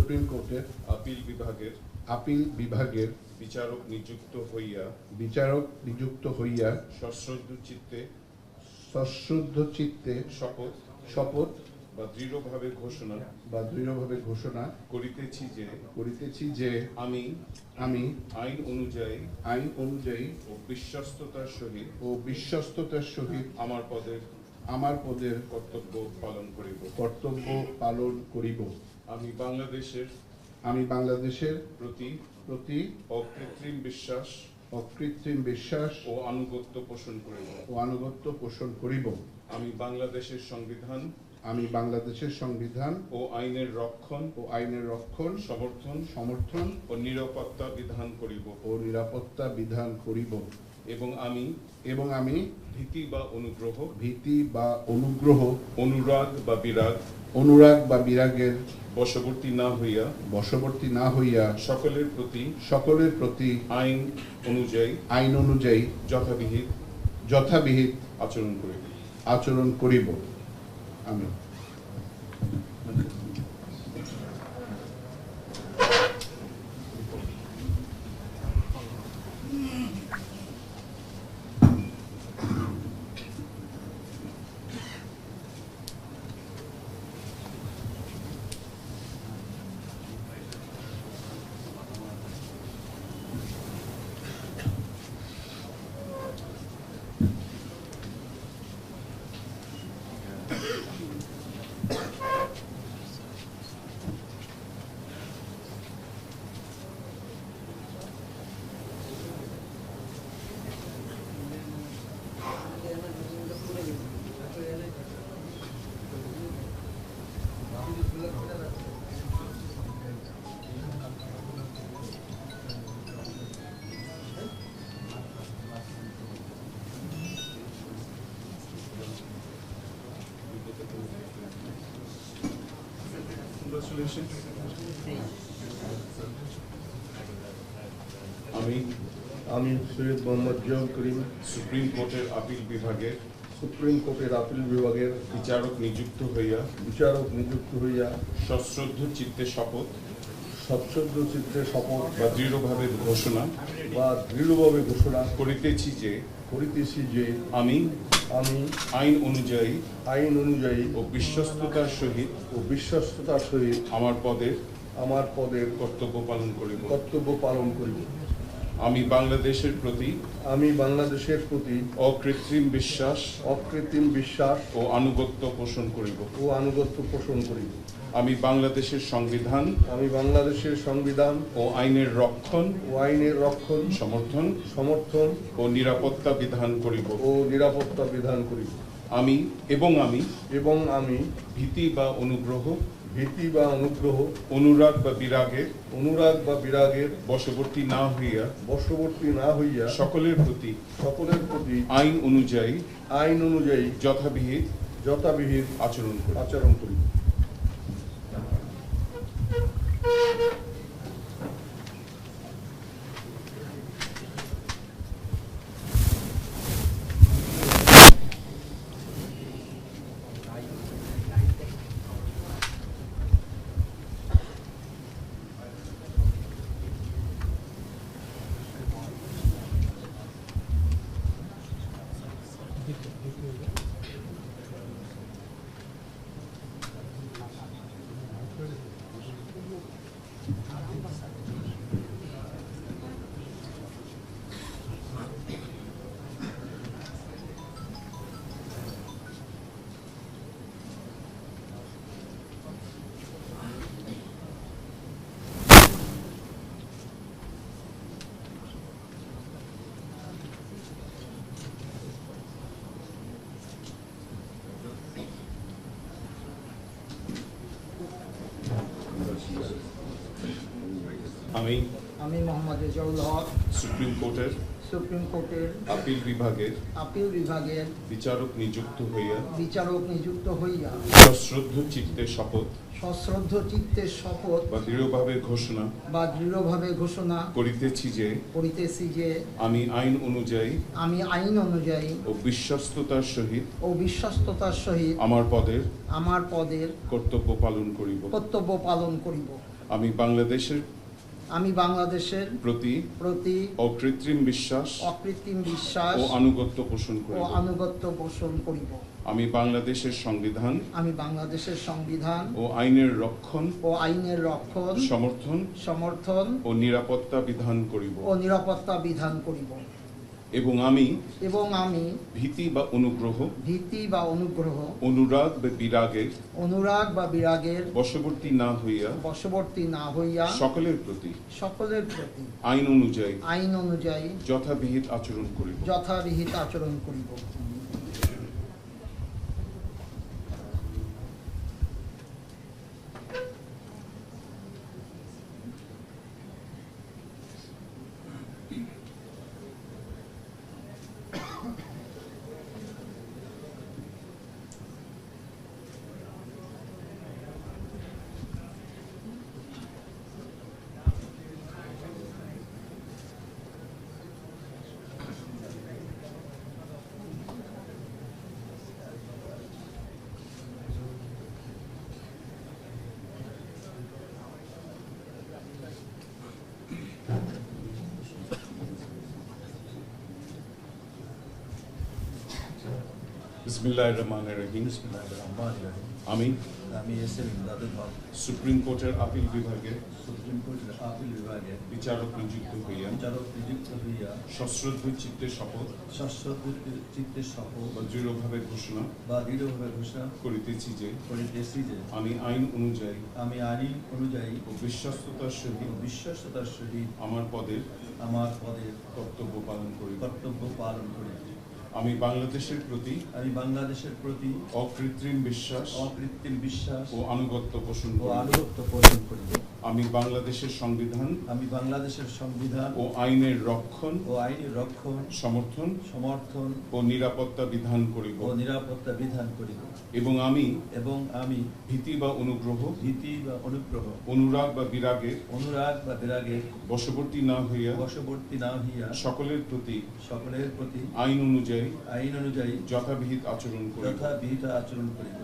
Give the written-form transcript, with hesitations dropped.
Supreme কোর্টের appeal বিভাগের বিচারক নিযুক্ত হইয়া সশ্রদ্ধ চিত্তে শপথ বা দৃঢ়ভাবে ঘোষণা করিতেছি যে আমি আইন অনুযায়ী ও বিশ্বস্ততার সহিত আমার পদের কর্তব্য পালন করিব। আমি বাংলাদেশের প্রতি অকৃত্রিম বিশ্বাস ও আনুগত্য পোষণ করিব। আমি বাংলাদেশের সংবিধান ও আইনের রক্ষণ সমর্থন ও নিরাপত্তা বিধান করিব। এবং আমি ভীতি বা অনুগ্রহ অনুরাগ বা বিরাগের বশবর্তী না হইয়া সকলের প্রতি আইন অনুযায়ী যথাবিহিত আচরণ করিব। আমি সৈয়দ মোহাম্মদ জিয়াউল করিম সুপ্রিম কোর্টের আপিল বিভাগের বিচারক নিযুক্ত হইয়া সশ্রদ্ধ চিত্তে শপথ বা দৃঢ়ভাবে ঘোষণা করিতেছি যে আমি আইন অনুযায়ী ও বিশ্বস্ততার সহিত আমার পদের কর্তব্য পালন করিব। আমি বাংলাদেশের প্রতি অকৃত্রিম বিশ্বাস ও আনুগত্য পোষণ করিব। আমি বাংলাদেশের সংবিধান ও আইনের রক্ষণ সমর্থন ও নিরাপত্তা বিধান করিব। আমি ভীতি বা অনুগ্রহ অনুরাগ বা বিরাগের বশবর্তী না হইয়া সকলের প্রতি আইন অনুযায়ী যথাবিহিত আচরণ করি। আমি মোহাম্মদ রেজাউল হক সুপ্রিম কোর্টের আপিল বিভাগের বিচারক নিযুক্ত হইয়া সশ্রদ্ধ চিত্তে শপথ বা দৃঢ়ভাবে ঘোষণা করিতেছি যে আমি আইন অনুযায়ী ও বিশ্বস্ততার সহিত আমার পদের কর্তব্য পালন করিব। আমি বাংলাদেশের প্রতি প্রতি অকৃত্রিম বিশ্বাস অকৃত্রিম বিশ্বাস ও আনুগত্য পোষণ ও করিব। আনুগত্য পোষণ করিব। আমি বাংলাদেশের সংবিধান আমি বাংলাদেশের সংবিধান ও আইনের রক্ষণ, ও আইনের রক্ষণ, সমর্থন ও নিরাপত্তা বিধান করিব। বিধান করিব। এবং আমি ভীতি বা অনুগ্রহ অনুরাগ বা বিরাগের বশবর্তী না হইয়া সকলের প্রতি আইন অনুযায়ী যথাবিহিত আচরণ করিব। বিসমিল্লাহির রহমানির রহিম। আমি এস.এম. ইমদাদুল হক সুপ্রিম কোর্টের আপিল বিভাগের সুপ্রিম কোর্টের আপিল বিভাগের বিচারক নিযুক্ত হইয়া সশ্রদ্ধ চিত্তে শপথ বা দৃঢ়ভাবে ঘোষণা করিতেছি যে আমি আইন অনুযায়ী ও বিশ্বস্ততার সহিত আমার পদের কর্তব্য পালন করি। আমি বাংলাদেশের প্রতি অকৃত্রিম বিশ্বাস ও আনুগত্য পোষণ করি। আমি বাংলাদেশের সংবিধান ও আইনের রক্ষণ, সমর্থন ও নিরাপত্তা বিধান করিব। এবং আমি ভীতি বা অনুগ্রহ, অনুরাগ বা বিরাগের বশবর্তী না হইয়া সকলের প্রতি আইন অনুযায়ী যথাবিহিত আচরণ করিব।